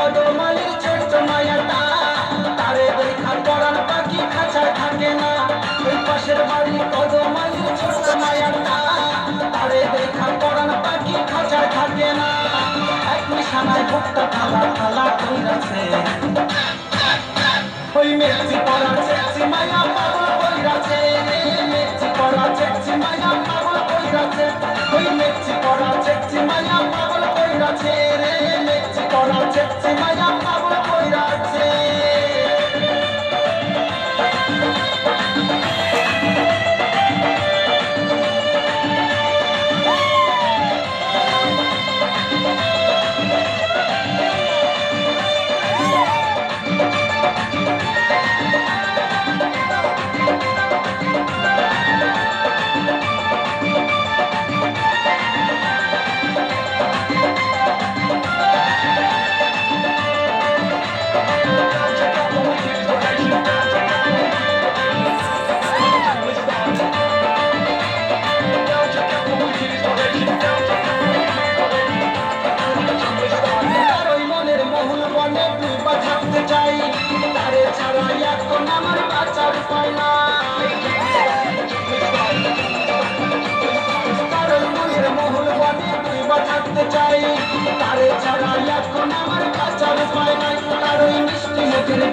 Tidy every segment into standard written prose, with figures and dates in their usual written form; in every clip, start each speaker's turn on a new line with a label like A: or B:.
A: কদমালির ছোট্ট মায়াটা, তারে দেখা পরাণ পাখি খাঁচায় থাকে না। ওই পাশের বাড়ি কদমালির ছোট্ট মায়াটা, তারে দেখা পরাণ পাখি খাঁচায় থাকে না। এক নিশানায় বুকটা থালা থালা কইরাছে, ওই মেচি পরা চেচি মায়া পাগল কইরাছে, মেচি পরা চেচি মায়া পাগল কইরাছে, ওই মেচি পরা চেচি মায়া পাগল কইরাছে রে, মেচি পরা চেচি মায়া পাগল কইরাছে।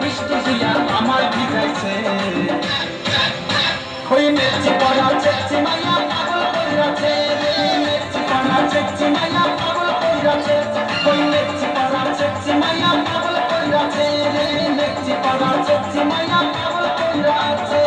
A: বৃষ্টি দিয়া আমার ভিজাইছে, ওই মেচি পরা চেচি মায়া পাগল কইরাছে রে, মেচি পরা চেচি মায়া পাগল কইরাছে, ওই মেচি পরা চেচি মায়া পাগল কইরাছে রে, মেচি পরা চেচি মায়া পাগল কইরাছে।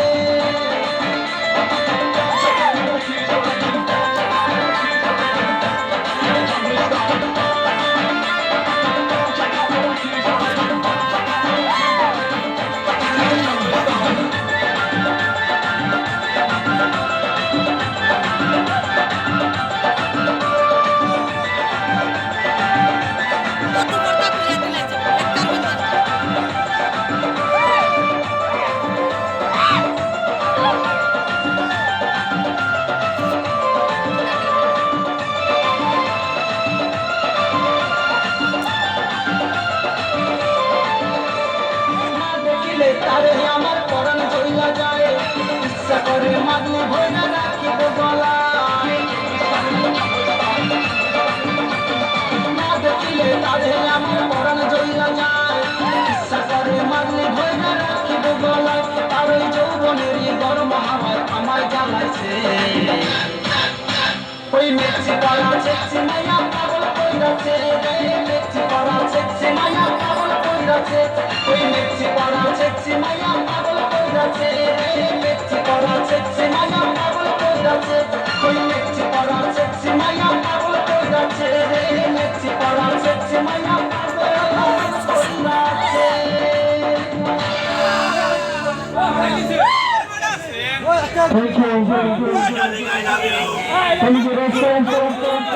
A: তারে আমার পরাণ চইলা যায়, ইচ্ছা করে মাগলে ভইরা রাখিব গলায়, না দেখিলে তারে আমার পরাণ চইলা যায়, ইচ্ছা করে মাগলে ভইরা রাখিব গলায়। তার ওই যৌবনেরই গরম হাওয়ায় আমায় জ্বালাইছে, ওই মেচি পরা চেচি মায়া পাগল কইরাছে রে, মেচি পরা চেচি মায়া পাগল কইরাছে, ওই মেচি পরা চেচি মায়া পাগল কইরাছে রে, মেচি পরা চেচি মায়া পাগল কইরাছে, ওই মেচি পরা চেচি মায়া পাগল কইরাছে রে, মেচি পরা চেচি মায়া পাগল কইরাছে। Thank you.